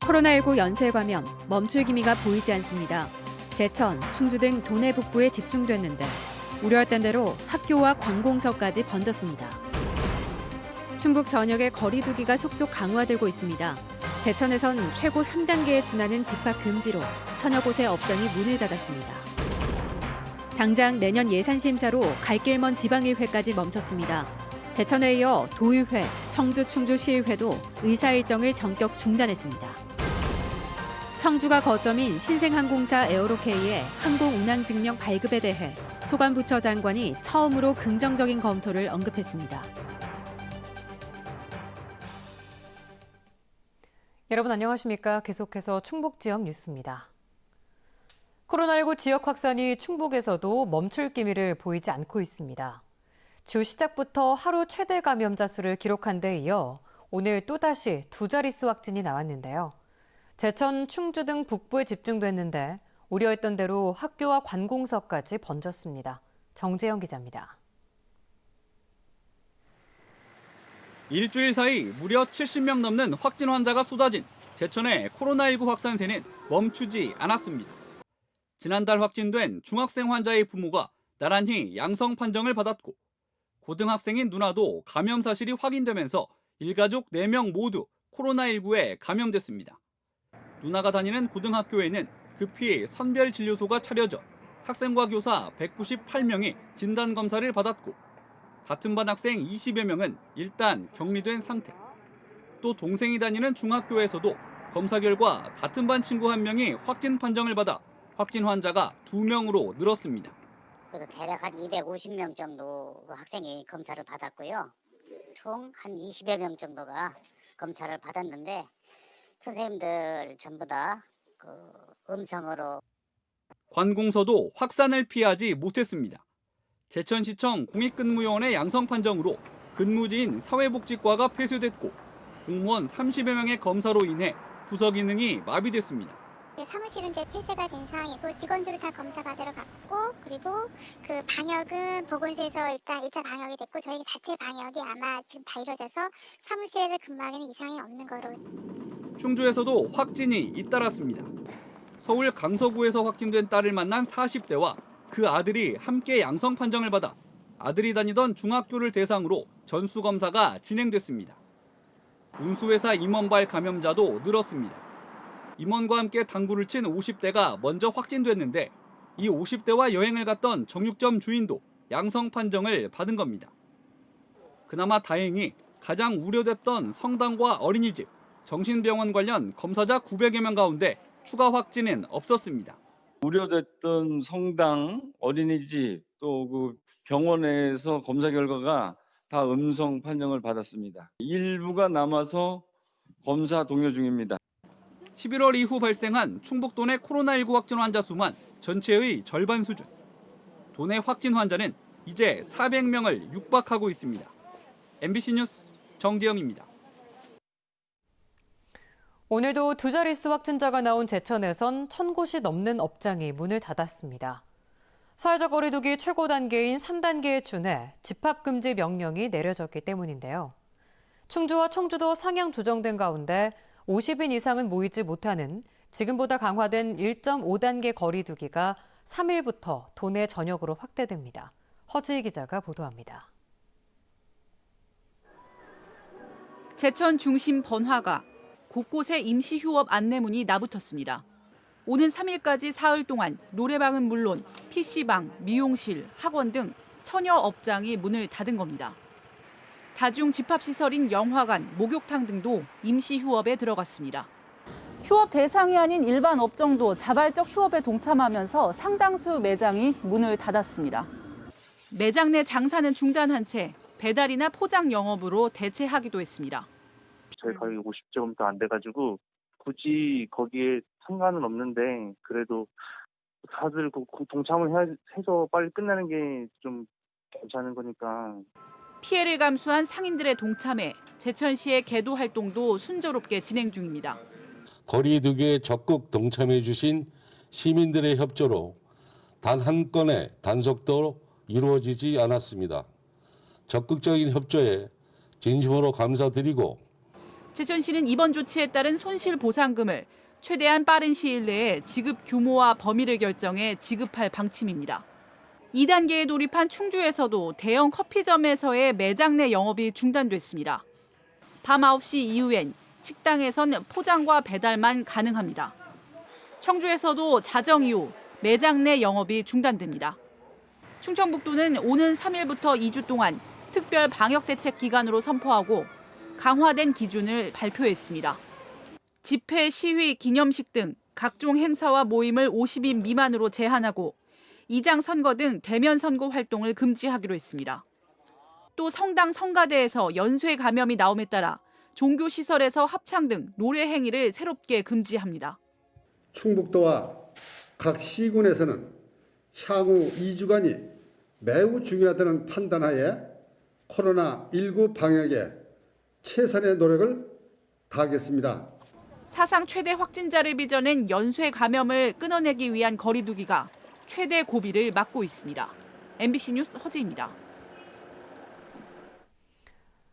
코로나19 연쇄 감염, 멈출 기미가 보이지 않습니다. 제천, 충주 등 도내 북부에 집중됐는데 우려했던 대로 학교와 관공서까지 번졌습니다. 충북 전역의 거리 두기가 속속 강화되고 있습니다. 제천에선 최고 3단계에 준하는 집합 금지로 천여 곳의 업장이 문을 닫았습니다. 당장 내년 예산 심사로 갈 길 먼 지방의회까지 멈췄습니다. 제천에 이어 도의회, 청주 충주시의회도 의사 일정을 전격 중단했습니다. 청주가 거점인 신생항공사 에어로케이의 항공운항증명 발급에 대해 소관부처 장관이 처음으로 긍정적인 검토를 언급했습니다. 여러분 안녕하십니까? 계속해서 충북 지역 뉴스입니다. 코로나19 지역 확산이 충북에서도 멈출 기미를 보이지 않고 있습니다. 주 시작부터 하루 최대 감염자 수를 기록한 데 이어 오늘 또다시 두 자릿수 확진이 나왔는데요. 제천, 충주 등 북부에 집중됐는데 우려했던 대로 학교와 관공서까지 번졌습니다. 정재영 기자입니다. 일주일 사이 무려 70명 넘는 확진 환자가 쏟아진 제천의 코로나19 확산세는 멈추지 않았습니다. 지난달 확진된 중학생 환자의 부모가 나란히 양성 판정을 받았고 고등학생인 누나도 감염 사실이 확인되면서 일가족 4명 모두 코로나19에 감염됐습니다. 누나가 다니는 고등학교에는 급히 선별진료소가 차려져 학생과 교사 198명이 진단검사를 받았고 같은 반 학생 20여 명은 일단 격리된 상태. 또 동생이 다니는 중학교에서도 검사 결과 같은 반 친구 1명이 확진 판정을 받아 확진 환자가 2명으로 늘었습니다. 대략 한 250명 정도 학생이 검사를 받았고요. 총 한 20여 명 정도가 검사를 받았는데 선생님들 전부 다 음성으로. 관공서도 확산을 피하지 못했습니다. 제천시청 공익근무요원의 양성 판정으로 근무지인 사회복지과가 폐쇄됐고 공무원 30여 명의 검사로 인해 부서 기능이 마비됐습니다. 사무실은 이제 폐쇄가 된 상황이고 직원들을 다 검사 받으러 갔고 그리고 그 방역은 보건소에서 일단 1차 방역이 됐고 저희 자체 방역이 아마 지금 다 이루어져서 사무실에서 근무하기는 이상이 없는 거로. 충주에서도 확진이 잇따랐습니다. 서울 강서구에서 확진된 딸을 만난 40대와 그 아들이 함께 양성 판정을 받아 아들이 다니던 중학교를 대상으로 전수검사가 진행됐습니다. 운수회사 임원발 감염자도 늘었습니다. 임원과 함께 당구를 친 50대가 먼저 확진됐는데 이 50대와 여행을 갔던 정육점 주인도 양성 판정을 받은 겁니다. 그나마 다행히 가장 우려됐던 성당과 어린이집, 정신병원 관련 검사자 900여 명 가운데 추가 확진은 없었습니다. 우려됐던 성당, 어린이집, 또 그 병원에서 검사 결과가 다 음성 판정을 받았습니다. 일부가 남아서 검사 동료 중입니다. 11월 이후 발생한 충북 도내 코로나19 확진 환자 수만 전체의 절반 수준. 도내 확진 환자는 이제 400명을 육박하고 있습니다. MBC 뉴스 정재영입니다. 오늘도 두 자릿수 확진자가 나온 제천에선 1,000곳이 넘는 업장이 문을 닫았습니다. 사회적 거리두기 최고 단계인 3단계에 준해 집합금지 명령이 내려졌기 때문인데요. 충주와 청주도 상향 조정된 가운데 50인 이상은 모이지 못하는 지금보다 강화된 1.5단계 거리두기가 3일부터 도내 전역으로 확대됩니다. 허지희 기자가 보도합니다. 제천 중심 번화가, 곳곳에 임시 휴업 안내문이 나붙었습니다. 오는 3일까지 사흘 동안 노래방은 물론 PC방, 미용실, 학원 등 천여 업장이 문을 닫은 겁니다. 다중 집합시설인 영화관, 목욕탕 등도 임시 휴업에 들어갔습니다. 휴업 대상이 아닌 일반 업종도 자발적 휴업에 동참하면서 상당수 매장이 문을 닫았습니다. 매장 내 장사는 중단한 채 배달이나 포장 영업으로 대체하기도 했습니다. 저희 가격이 50제곱미터 안 돼가지고 굳이 거기에 상관은 없는데 그래도 다들 동참을 해서 빨리 끝내는 게 좀 괜찮은 거니까. 피해를 감수한 상인들의 동참에 제천시의 계도 활동도 순조롭게 진행 중입니다. 거리두기에 적극 동참해 주신 시민들의 협조로 단 한 건의 단속도 이루어지지 않았습니다. 적극적인 협조에 진심으로 감사드리고 제천시는 이번 조치에 따른 손실 보상금을 최대한 빠른 시일 내에 지급 규모와 범위를 결정해 지급할 방침입니다. 2단계에 돌입한 충주에서도 대형 커피점에서의 매장 내 영업이 중단됐습니다. 밤 9시 이후엔 식당에선 포장과 배달만 가능합니다. 청주에서도 자정 이후 매장 내 영업이 중단됩니다. 충청북도는 오는 3일부터 2주 동안 특별 방역대책 기간으로 선포하고 강화된 기준을 발표했습니다. 집회, 시위, 기념식 등 각종 행사와 모임을 50인 미만으로 제한하고 이장 선거 등 대면 선거 활동을 금지하기로 했습니다. 또 성당, 성가대에서 연쇄 감염이 나옴에 따라 종교시설에서 합창 등 노래 행위를 새롭게 금지합니다. 충북도와 각 시군에서는 향후 2주간이 매우 중요하다는 판단하에 코로나19 방역에 최선의 노력을 다하겠습니다. 사상 최대 확진자를 빚어낸 연쇄 감염을 끊어내기 위한 거리두기가 최대 고비를 맞고 있습니다. MBC 뉴스 허지입니다.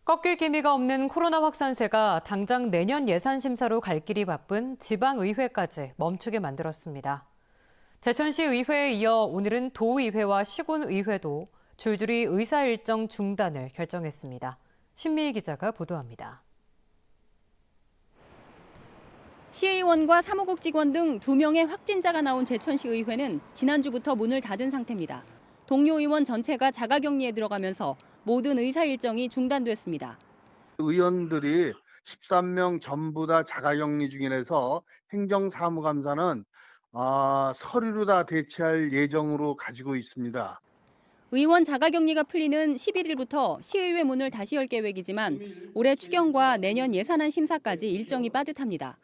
꺾일 기미가 없는 코로나 확산세가 당장 내년 예산 심사로 갈 길이 바쁜 지방의회까지 멈추게 만들었습니다. 제천시 의회에 이어 오늘은 도의회와 시군의회도 줄줄이 의사 일정 중단을 결정했습니다. 신미희 기자가 보도합니다. 시의원과 사무국 직원 등 2명의 확진자가 나온 제천시 의회는 지난주부터 문을 닫은 상태입니다. 동료 의원 전체가 자가격리에 들어가면서 모든 의사 일정이 중단됐습니다. 의원들이 13명 전부 다 자가격리 중이라서 행정사무감사는 서류로 다 대체할 예정으로 가지고 있습니다. 의원 자가격리가 풀리는 11일부터 시의회 문을 다시 열 계획이지만 올해 추경과 내년 예산안 심사까지 일정이 빠듯합니다.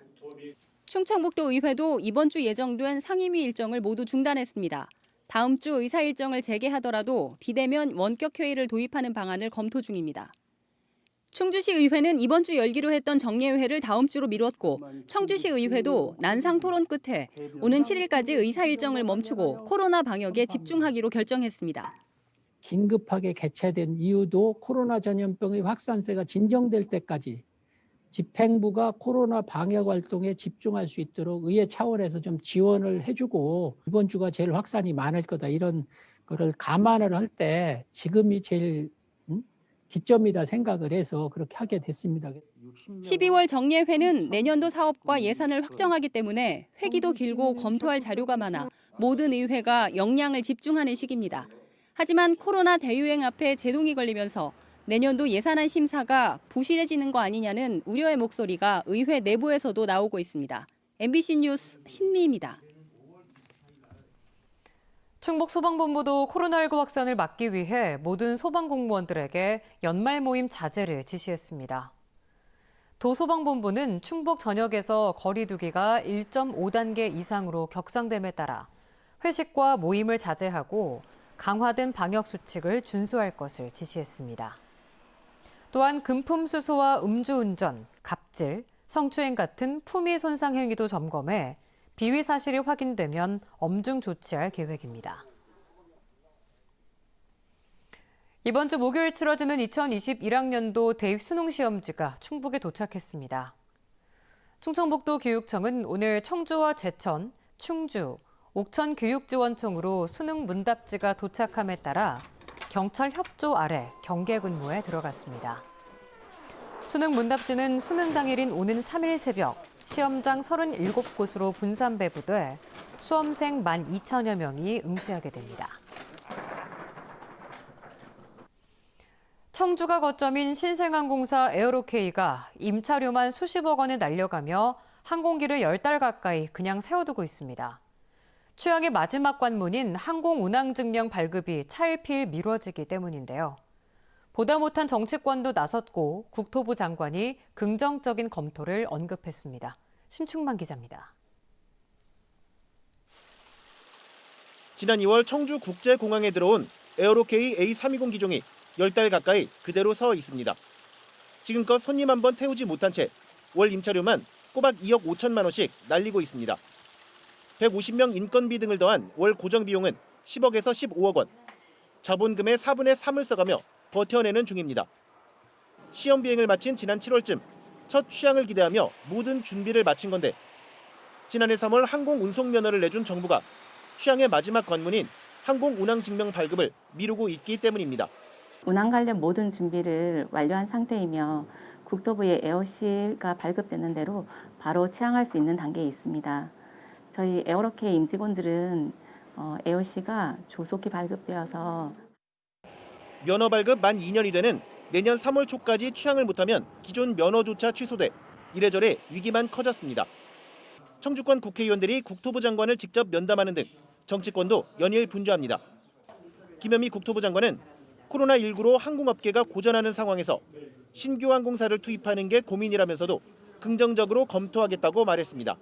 충청북도 의회도 이번 주 예정된 상임위 일정을 모두 중단했습니다. 다음 주 의사 일정을 재개하더라도 비대면 원격 회의를 도입하는 방안을 검토 중입니다. 충주시 의회는 이번 주 열기로 했던 정례회를 다음 주로 미뤘고 청주시 의회도 난상 토론 끝에 오는 7일까지 의사 일정을 멈추고 코로나 방역에 집중하기로 결정했습니다. 긴급하게 개최된 이유도 코로나 전염병의 확산세가 진정될 때까지 집행부가 코로나 방역 활동에 집중할 수 있도록 의회 차원에서 좀 지원을 해주고 이번 주가 제일 확산이 많을 거다 이런 거를 감안을 할 때 지금이 제일 기점이다 생각을 해서 그렇게 하게 됐습니다. 12월 정례회는 내년도 사업과 예산을 확정하기 때문에 회기도 길고 검토할 자료가 많아 모든 의회가 역량을 집중하는 시기입니다. 하지만 코로나 대유행 앞에 제동이 걸리면서 내년도 예산안 심사가 부실해지는 거 아니냐는 우려의 목소리가 의회 내부에서도 나오고 있습니다. MBC 뉴스 신미입니다. 충북소방본부도 코로나19 확산을 막기 위해 모든 소방공무원들에게 연말 모임 자제를 지시했습니다. 도소방본부는 충북 전역에서 거리 두기가 1.5단계 이상으로 격상됨에 따라 회식과 모임을 자제하고 강화된 방역 수칙을 준수할 것을 지시했습니다. 또한 금품 수수와 음주운전, 갑질, 성추행 같은 품위 손상 행위도 점검해 비위 사실이 확인되면 엄중 조치할 계획입니다. 이번 주 목요일 치러지는 2021학년도 대입 수능 시험지가 충북에 도착했습니다. 충청북도 교육청은 오늘 청주와 제천, 충주, 옥천 교육지원청으로 수능 문답지가 도착함에 따라 경찰 협조 아래 경계 근무에 들어갔습니다. 수능 문답지는 수능 당일인 오는 3일 새벽 시험장 37곳으로 분산 배부돼 수험생 12,000여 명이 응시하게 됩니다. 청주가 거점인 신생항공사 에어로케이가 임차료만 수십억 원을 날려가며 항공기를 10달 가까이 그냥 세워두고 있습니다. 취항의 마지막 관문인 항공운항증명 발급이 차일피일 미뤄지기 때문인데요. 보다 못한 정치권도 나섰고 국토부 장관이 긍정적인 검토를 언급했습니다. 심충만 기자입니다. 지난 2월 청주국제공항에 들어온 에어로케이 A320 기종이 10달 가까이 그대로 서 있습니다. 지금껏 손님 한 번 태우지 못한 채 월 임차료만 꼬박 2억 5천만 원씩 날리고 있습니다. 150명 인건비 등을 더한 월 고정비용은 10억에서 15억 원. 자본금의 4분의 3을 써가며 버텨내는 중입니다. 시험 비행을 마친 지난 7월쯤 첫 취항을 기대하며 모든 준비를 마친 건데 지난해 3월 항공 운송 면허를 내준 정부가 취항의 마지막 관문인 항공 운항 증명 발급을 미루고 있기 때문입니다. 운항 관련 모든 준비를 완료한 상태이며 국토부의 에어C가 발급되는 대로 바로 취항할 수 있는 단계에 있습니다. 저희 에어로케이 임직원들은 에어C가 조속히 발급되어서 면허 발급 만 2년이 되는 내년 3월 초까지 취항을 못하면 기존 면허조차 취소돼 이래저래 위기만 커졌습니다. 청주권 국회의원들이 국토부 장관을 직접 면담하는 등 정치권도 연일 분주합니다. 김현미 국토부 장관은 코로나19로 항공업계가 고전하는 상황에서 신규 항공사를 투입하는 게 고민이라면서도 긍정적으로 검토하겠다고 말했습니다.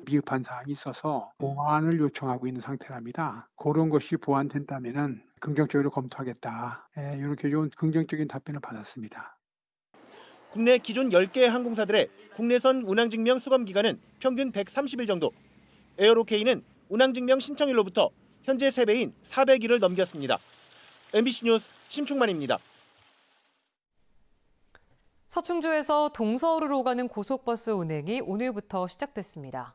미흡한 사항이 있어서 보완을 요청하고 있는 상태랍니다. 그런 것이 보완된다면 긍정적으로 검토하겠다. 이렇게 좀 긍정적인 답변을 받았습니다. 국내 기존 10개 항공사들의 국내선 운항증명 수검 기간은 평균 130일 정도. 에어로케이는 운항증명 신청일로부터 현재 3배인 400일을 넘겼습니다. MBC 뉴스 심충만입니다. 서충주에서 동서울로 가는 고속버스 운행이 오늘부터 시작됐습니다.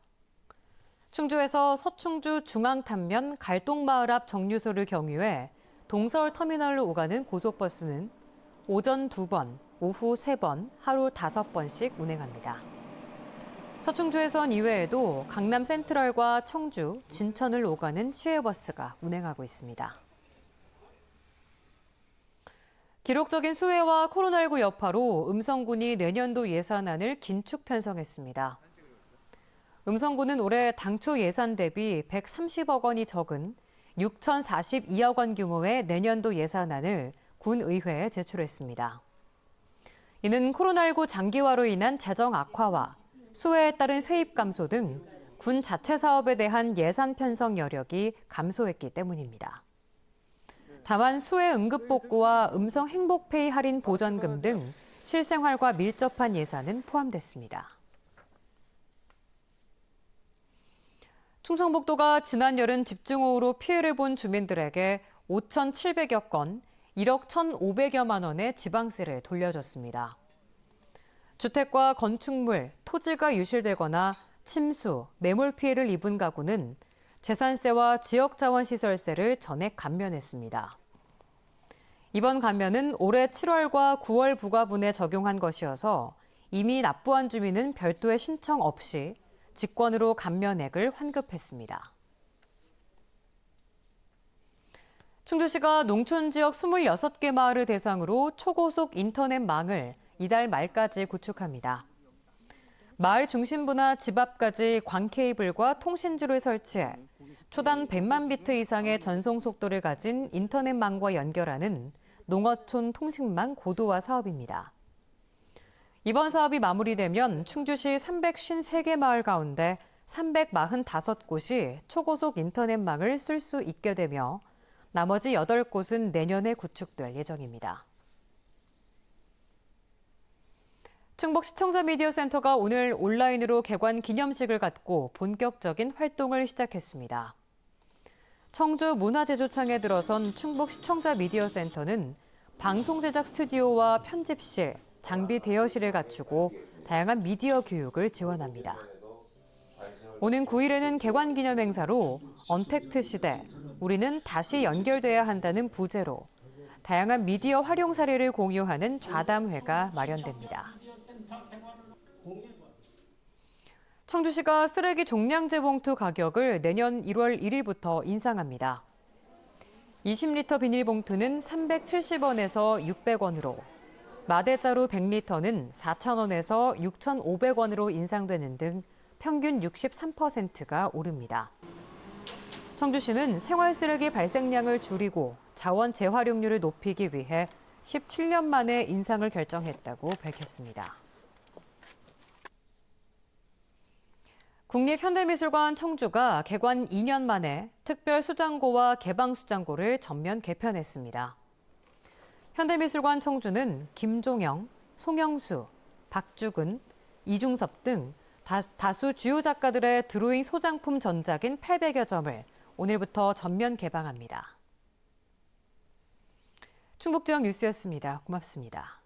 충주에서 서충주 중앙탄면 갈동마을 앞 정류소를 경유해 동서울 터미널로 오가는 고속버스는 오전 2번, 오후 3번, 하루 5번씩 운행합니다. 서충주에선 이외에도 강남 센트럴과 청주, 진천을 오가는 시외버스가 운행하고 있습니다. 기록적인 수해와 코로나19 여파로 음성군이 내년도 예산안을 긴축 편성했습니다. 음성군은 올해 당초 예산 대비 130억 원이 적은 6,042억 원 규모의 내년도 예산안을 군의회에 제출했습니다. 이는 코로나19 장기화로 인한 재정 악화와 수해에 따른 세입 감소 등 군 자체 사업에 대한 예산 편성 여력이 감소했기 때문입니다. 다만 수해 응급복구와 음성 행복페이 할인 보전금 등 실생활과 밀접한 예산은 포함됐습니다. 충청북도가 지난 여름 집중호우로 피해를 본 주민들에게 5,700여 건, 1억 1,500여만 원의 지방세를 돌려줬습니다. 주택과 건축물, 토지가 유실되거나 침수, 매몰 피해를 입은 가구는 재산세와 지역자원시설세를 전액 감면했습니다. 이번 감면은 올해 7월과 9월 부과분에 적용한 것이어서 이미 납부한 주민은 별도의 신청 없이 직권으로 감면액을 환급했습니다. 충주시가 농촌지역 26개 마을을 대상으로 초고속 인터넷망을 이달 말까지 구축합니다. 마을 중심부나 집 앞까지 광 케이블과 통신줄을 설치해 초당 100만 비트 이상의 전송 속도를 가진 인터넷망과 연결하는 농어촌 통신망 고도화 사업입니다. 이번 사업이 마무리되면 충주시 353개 마을 가운데 345곳이 초고속 인터넷망을 쓸 수 있게 되며 나머지 8곳은 내년에 구축될 예정입니다. 충북 시청자 미디어 센터가 오늘 온라인으로 개관 기념식을 갖고 본격적인 활동을 시작했습니다. 청주 문화제조창에 들어선 충북 시청자 미디어 센터는 방송 제작 스튜디오와 편집실, 장비 대여실을 갖추고 다양한 미디어 교육을 지원합니다. 오는 9일에는 개관 기념 행사로 언택트 시대, 우리는 다시 연결돼야 한다는 부제로 다양한 미디어 활용 사례를 공유하는 좌담회가 마련됩니다. 청주시가 쓰레기 종량제 봉투 가격을 내년 1월 1일부터 인상합니다. 20리터 비닐봉투는 370원에서 600원으로, 마대자루 100리터는 4,000원에서 6,500원으로 인상되는 등 평균 63%가 오릅니다. 청주시는 생활쓰레기 발생량을 줄이고 자원 재활용률을 높이기 위해 17년 만에 인상을 결정했다고 밝혔습니다. 국립현대미술관 청주가 개관 2년 만에 특별 수장고와 개방 수장고를 전면 개편했습니다. 현대미술관 청주는 김종영, 송영수, 박주근, 이중섭 등 다수 주요 작가들의 드로잉 소장품 전작인 800여 점을 오늘부터 전면 개방합니다. 충북지역 뉴스였습니다. 고맙습니다.